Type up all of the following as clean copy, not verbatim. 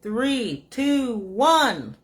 3, 2, 1.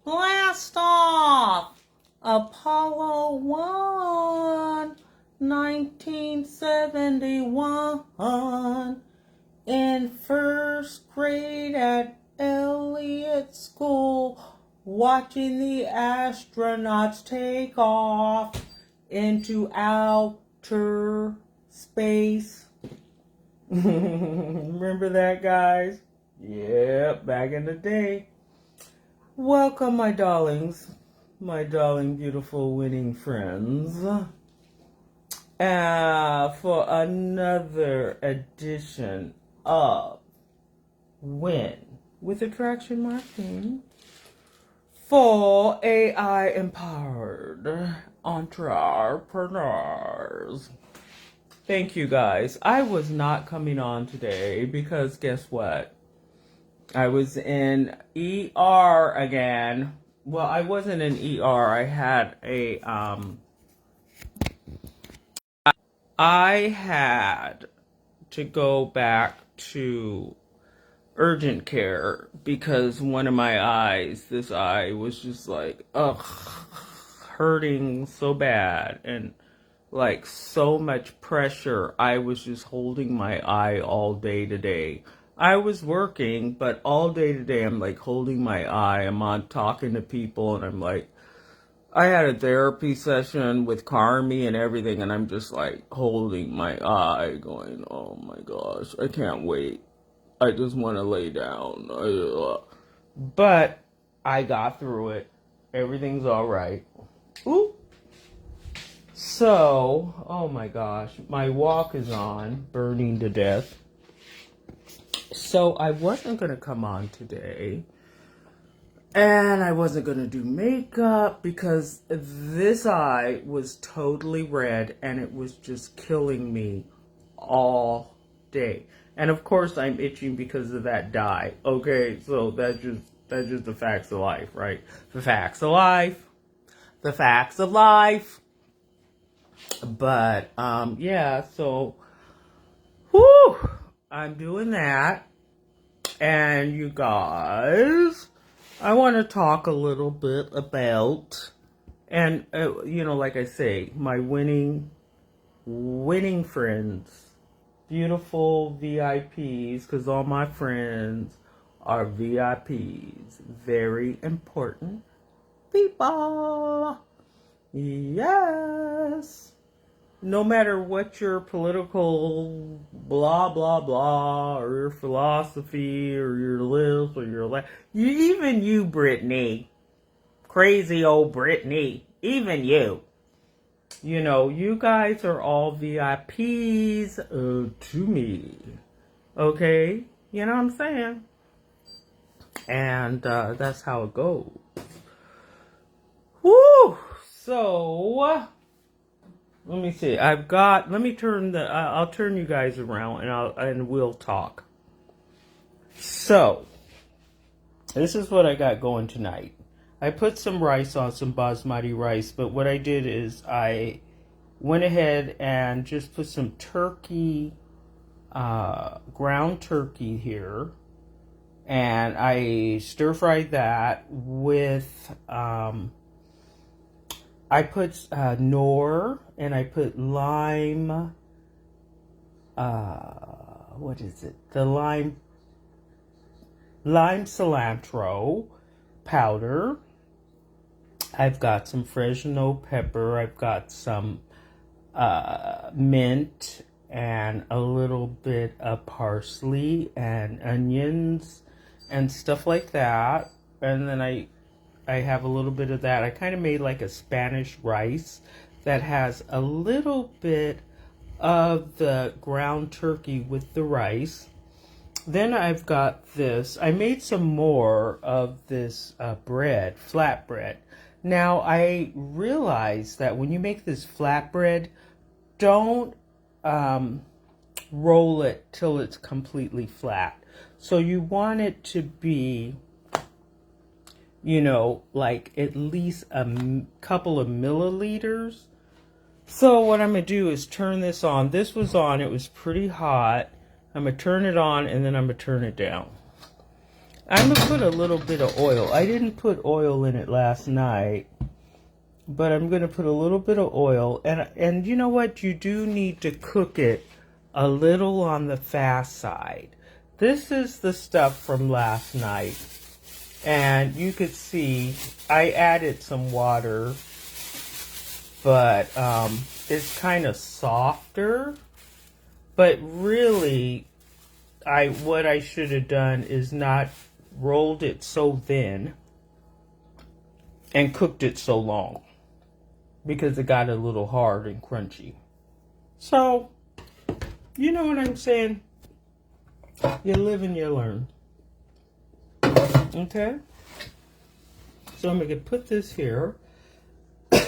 Blast off! Apollo 1, 1971. In first grade at Elliott School, watching the astronauts take off into outer space. Remember that, guys? Yep, back in the day. Welcome, my darlings, my darling, beautiful, winning friends, for another edition of Win with Attraction Marketing for AI-empowered entrepreneurs. Thank you, guys. I was not coming on today because guess what? I was in ER again. Well, I wasn't in ER. I had I had to go back to urgent care because one of my eyes, this eye was just like, hurting so bad and like so much pressure. I was just holding my eye all day today. I was working, but all day today I'm like holding my eye. I'm on talking to people and I'm like, I had a therapy session with Carmi and everything and I'm just like holding my eye going, oh my gosh, I can't wait. I just want to lay down. But I got through it. Everything's all right. Ooh. So, oh my gosh, my walk is on, burning to death. So I wasn't going to come on today. And I wasn't going to do makeup because this eye was totally red and it was just killing me all day. And of course I'm itching because of that dye. Okay, so that's just the facts of life, right? The facts of life. The facts of life. But yeah, so whew, I'm doing that. And you guys, I want to talk a little bit about, and like I say, my winning friends. Beautiful VIPs, because all my friends are VIPs. Very important people. Yes. No matter what your political blah, blah, blah, or your philosophy, or your this, or your that. Even you, Brittany. Crazy old Brittany. Even you. You know, you guys are all VIPs to me. Okay? You know what I'm saying? And that's how it goes. Woo! So, let me see. Let me turn I'll turn you guys around and we'll talk. So, this is what I got going tonight. I put some rice on, some basmati rice, but what I did is I went ahead and just put some turkey, ground turkey here, and I stir-fried that with, I put Knorr, and I put lime, what is it? The lime cilantro powder. I've got some Fresno pepper. I've got some mint and a little bit of parsley and onions and stuff like that. And then I have a little bit of that. I kind of made like a Spanish rice that has a little bit of the ground turkey with the rice. Then I've got this. I made some more of this bread, flatbread. Now, I realized that when you make this flatbread, don't roll it till it's completely flat. So you want it to be, like at least a couple of milliliters. So what I'm going to do is turn this on. This was on. It was pretty hot. I'm going to turn it on and then I'm going to turn it down. I'm going to put a little bit of oil. I didn't put oil in it last night, but I'm going to put a little bit of oil. And you know what? You do need to cook it a little on the fast side. This is the stuff from last night. And you could see I added some water, but it's kind of softer. But really, what I should have done is not rolled it so thin and cooked it so long, because it got a little hard and crunchy. So, you know what I'm saying? You live and you learn. Okay? So I'm going to put this here.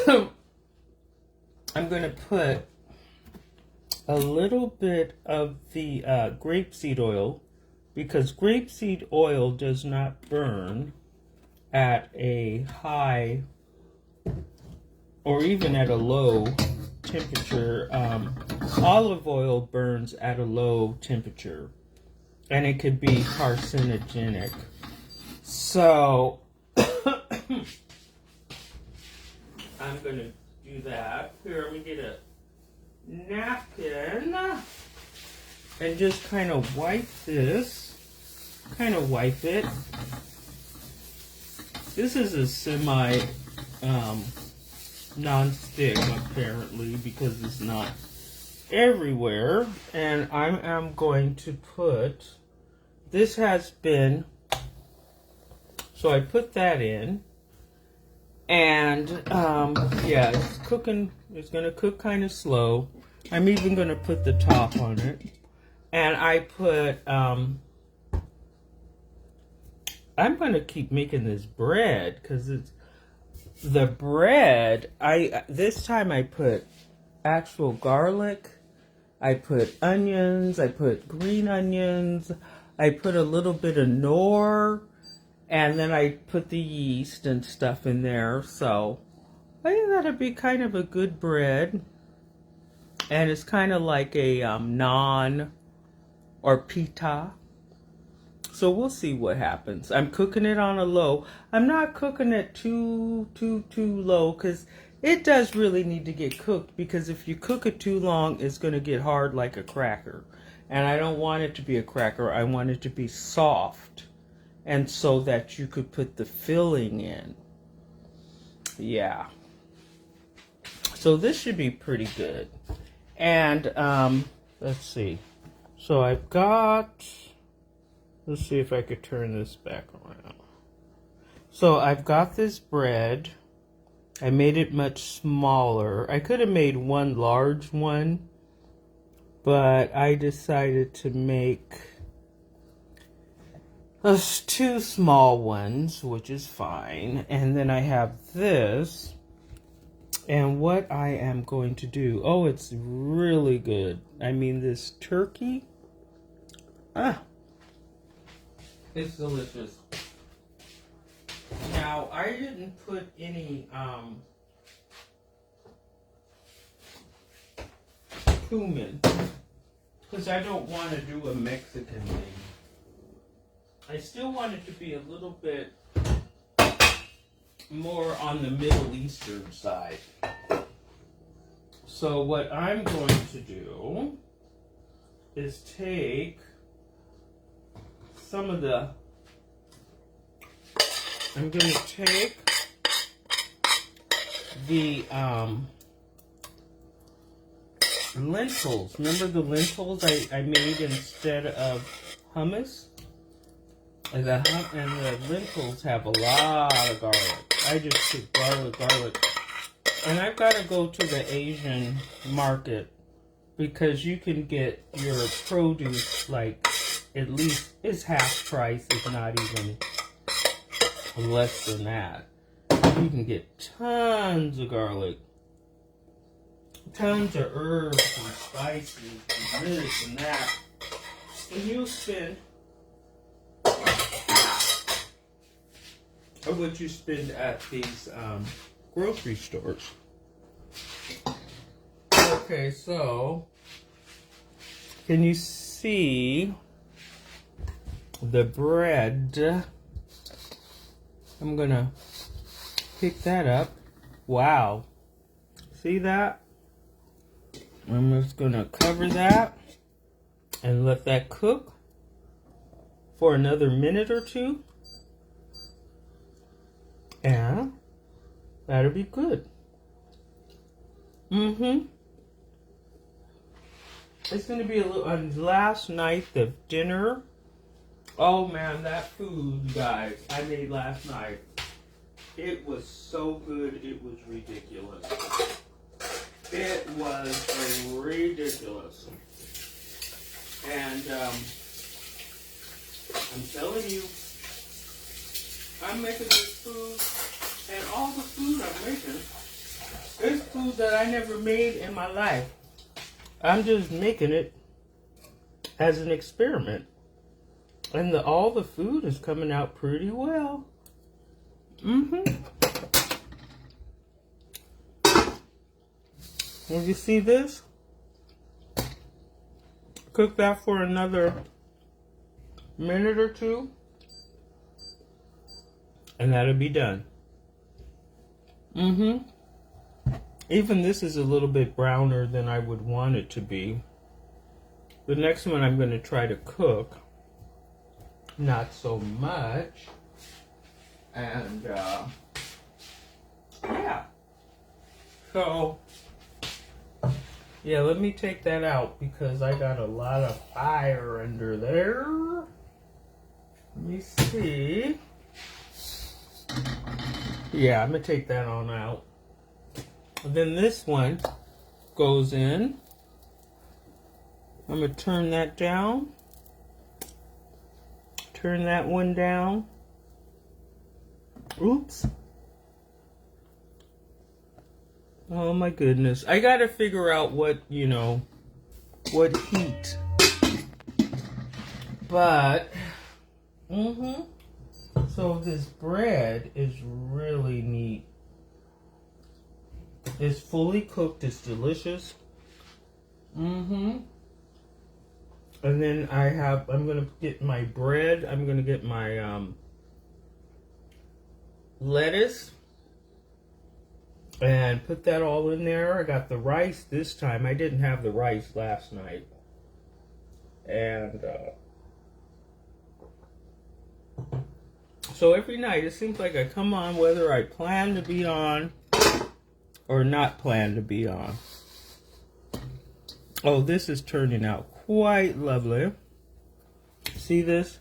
I'm going to put a little bit of the grapeseed oil, because grapeseed oil does not burn at a high or even at a low temperature. Olive oil burns at a low temperature, and it could be carcinogenic. So I'm going to do that. Here, let me get a napkin and just kind of wipe this. Kind of wipe it. This is a semi non-stick, apparently, because it's not everywhere. And I am going to put, this has been, so I put that in. And yeah, it's cooking. It's gonna cook kind of slow. I'm even gonna put the top on it. And I put I'm gonna keep making this bread, because it's the bread. This time I put actual garlic. I put onions. I put green onions. I put a little bit of nor. And then I put the yeast and stuff in there. So I think that'd be kind of a good bread. And it's kind of like a naan or pita. So we'll see what happens. I'm cooking it on a low. I'm not cooking it too low, because it does really need to get cooked. Because if you cook it too long, it's going to get hard like a cracker. And I don't want it to be a cracker. I want it to be soft. And so that you could put the filling in. Yeah. So this should be pretty good. And let's see. So I've got, let's see if I could turn this back around. So I've got this bread. I made it much smaller. I could have made one large one, but I decided to make those two small ones, which is fine. And then I have this. And what I am going to do, oh, it's really good. I mean, this turkey, it's delicious. Now, I didn't put any cumin, because I don't want to do a Mexican thing. I still want it to be a little bit more on the Middle Eastern side. So what I'm going to do is take some of the, I'm going to take the lentils. Remember the lentils I made instead of hummus? And the lentils have a lot of garlic. I just put garlic. And I've got to go to the Asian market, because you can get your produce like at least it's half price, if not even less than that. You can get tons of garlic, tons of herbs and spices and this and that. And you'll spend of what you spend at these grocery stores. Okay, so can you see the bread. I'm gonna pick that up. Wow. See that? I'm just gonna cover that and let that cook for another minute or two. And that'll be good. It's gonna be a little last night, the dinner. Oh man, that food, you guys, I made last night. It was so good, it was ridiculous. It was ridiculous. And I'm telling you, I'm making this food, and all the food I'm making is food that I never made in my life. I'm just making it as an experiment. And all the food is coming out pretty well. Will you see this? Cook that for another minute or two. And that'll be done. Even this is a little bit browner than I would want it to be. The next one I'm going to try to cook. Not so much. And, yeah. So, yeah, let me take that out because I got a lot of fire under there. Let me see. Yeah, I'm going to take that on out. Then this one goes in. I'm going to turn that down. Turn that one down. Oops. Oh my goodness. I got to figure out what, what heat. But, so this bread is really neat. It's fully cooked. It's delicious. And then I'm going to get my bread. I'm going to get my lettuce and put that all in there. I got the rice this time. I didn't have the rice last night. And so every night it seems like I come on whether I plan to be on or not plan to be on. Oh, this is turning out quite lovely. See this?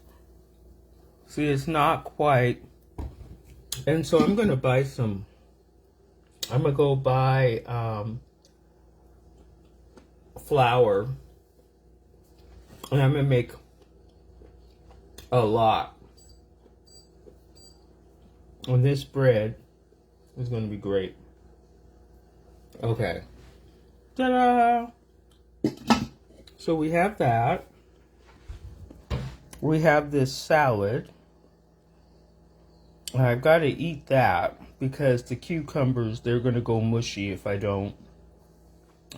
See, it's not quite. And so I'm going to buy some. I'm going to go buy flour. And I'm going to make a lot. And this bread is going to be great. Okay. Ta-da! So we have that. We have this salad. I've got to eat that because the cucumbers, they're going to go mushy if I don't.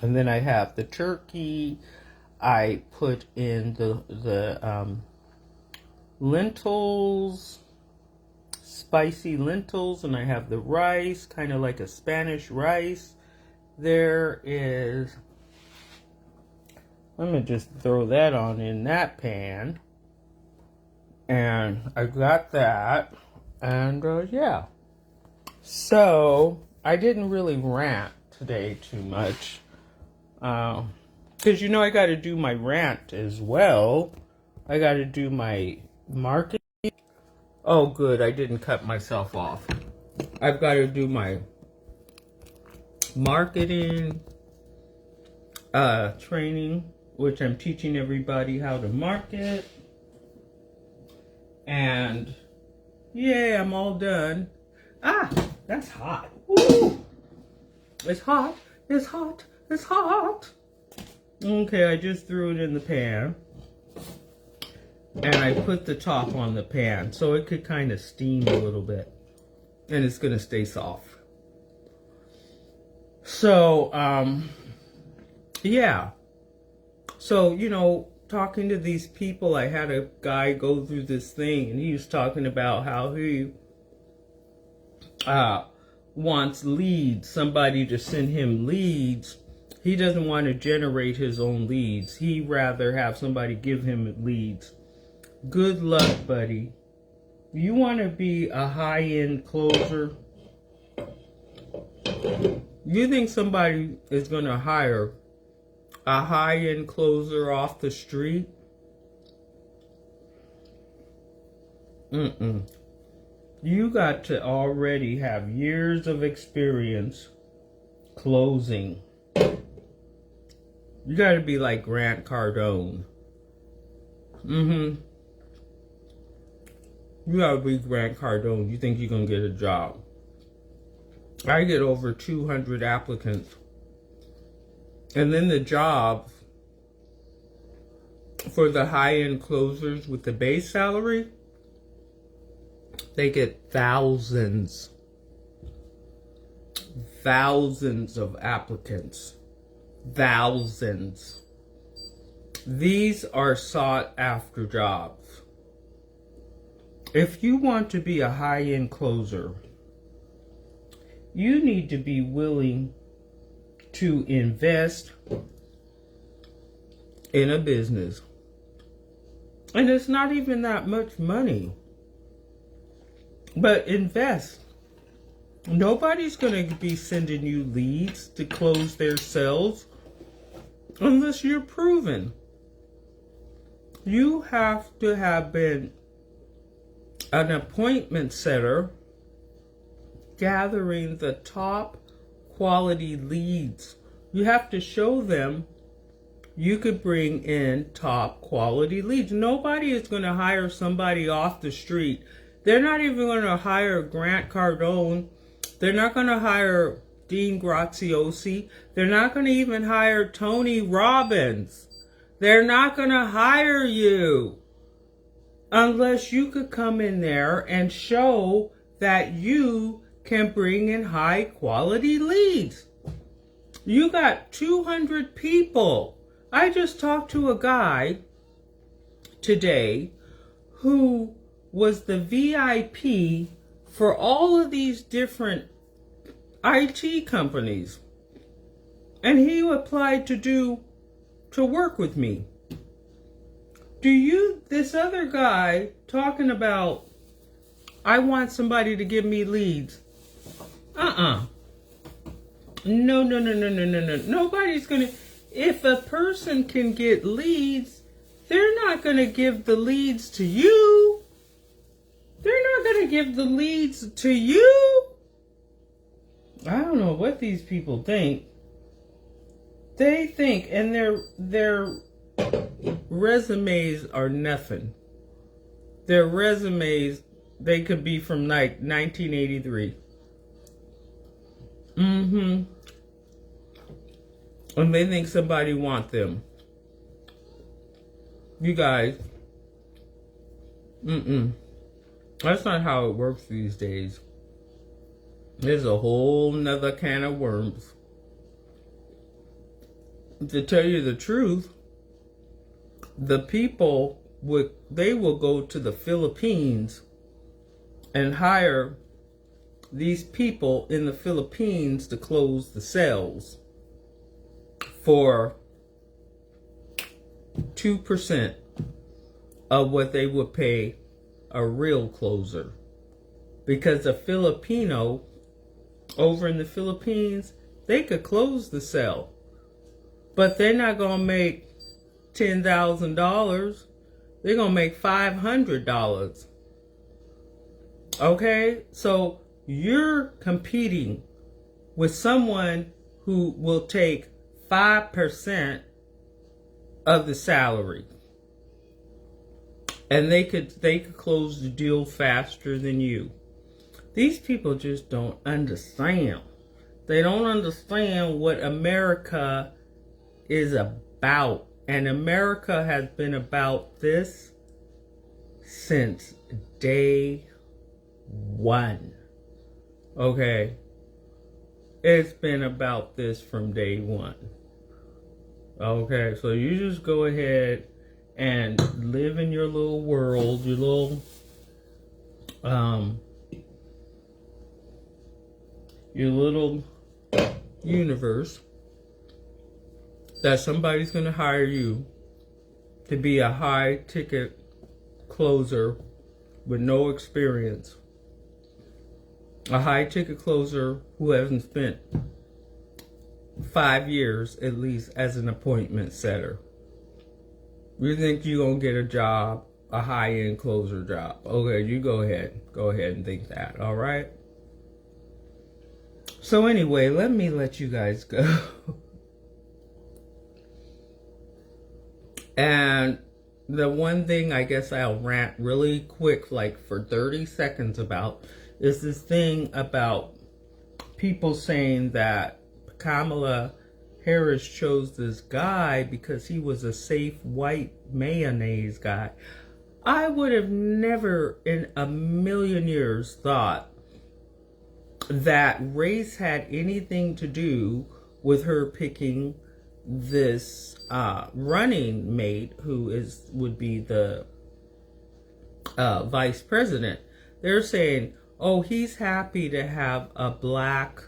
And then I have the turkey. I put in the lentils, spicy lentils, and I have the rice, kind of like a Spanish rice. There is, let me just throw that on in that pan. And I got that. And yeah. So I didn't really rant today too much. Because I got to do my rant as well. I got to do my marketing. Oh, good. I didn't cut myself off. I've got to do my marketing training, which I'm teaching everybody how to market. And yeah, I'm all done. Ah, that's hot. Ooh. It's hot. It's hot. It's hot. Okay, I just threw it in the pan. And I put the top on the pan so it could kind of steam a little bit. And it's going to stay soft. So, yeah. So, talking to these people. I had a guy go through this thing, and he was talking about how he wants leads, somebody to send him leads. He doesn't want to generate his own leads. He'd rather have somebody give him leads. Good luck, buddy. You want to be a high-end closer? You think somebody is going to hire a high-end closer off the street? You got to already have years of experience closing. You got to be like Grant Cardone. You got to be Grant Cardone. You think you're going to get a job. I get over 200 applicants. And then the jobs for the high-end closers with the base salary, they get thousands of applicants. Thousands. These are sought after jobs. If you want to be a high-end closer, you need to be willing to invest in a business. And it's not even that much money. But invest. Nobody's going to be sending you leads to close their sales unless you're proven. You have to have been an appointment setter, gathering the top quality leads. You have to show them you could bring in top quality leads. Nobody is going to hire somebody off the street. They're not even going to hire Grant Cardone. They're not going to hire Dean Graziosi. They're not going to even hire Tony Robbins. They're not going to hire you unless you could come in there and show that you can bring in high quality leads. You got 200 people. I just talked to a guy today who was the VIP for all of these different IT companies. And he applied to work with me. This other guy talking about, I want somebody to give me leads. No. Nobody's gonna, if a person can get leads, they're not gonna give the leads to you. They're not gonna give the leads to you. I don't know what these people think. They think, and their resumes are nothing. Their resumes, they could be from like 1983. And they think somebody want them. You guys, that's not how it works these days. There's a whole nother can of worms. To tell you the truth, the people will go to the Philippines and hire these people in the Philippines to close the sales for 2% of what they would pay a real closer. Because a Filipino over in the Philippines, they could close the sale. But they're not going to make $10,000. They're going to make $500. Okay? So you're competing with someone who will take 5% of the salary. And they could close the deal faster than you. These people just don't understand. They don't understand what America is about. And America has been about this since day one. Okay? It's been about this from day one. Okay, so you just go ahead and live in your little world, your little universe, that somebody's going to hire you to be a high ticket closer with no experience. A high ticket closer who hasn't spent 5 years at least as an appointment setter. You think you're going to get a job, a high-end closer job. Okay, you go ahead. Go ahead and think that, all right? So anyway, let you guys go. And the one thing I guess I'll rant really quick, like for 30 seconds about, is this thing about people saying that Kamala Harris chose this guy because he was a safe white mayonnaise guy. I would have never in a million years thought that race had anything to do with her picking this running mate who would be the vice president. They're saying, oh, he's happy to have a black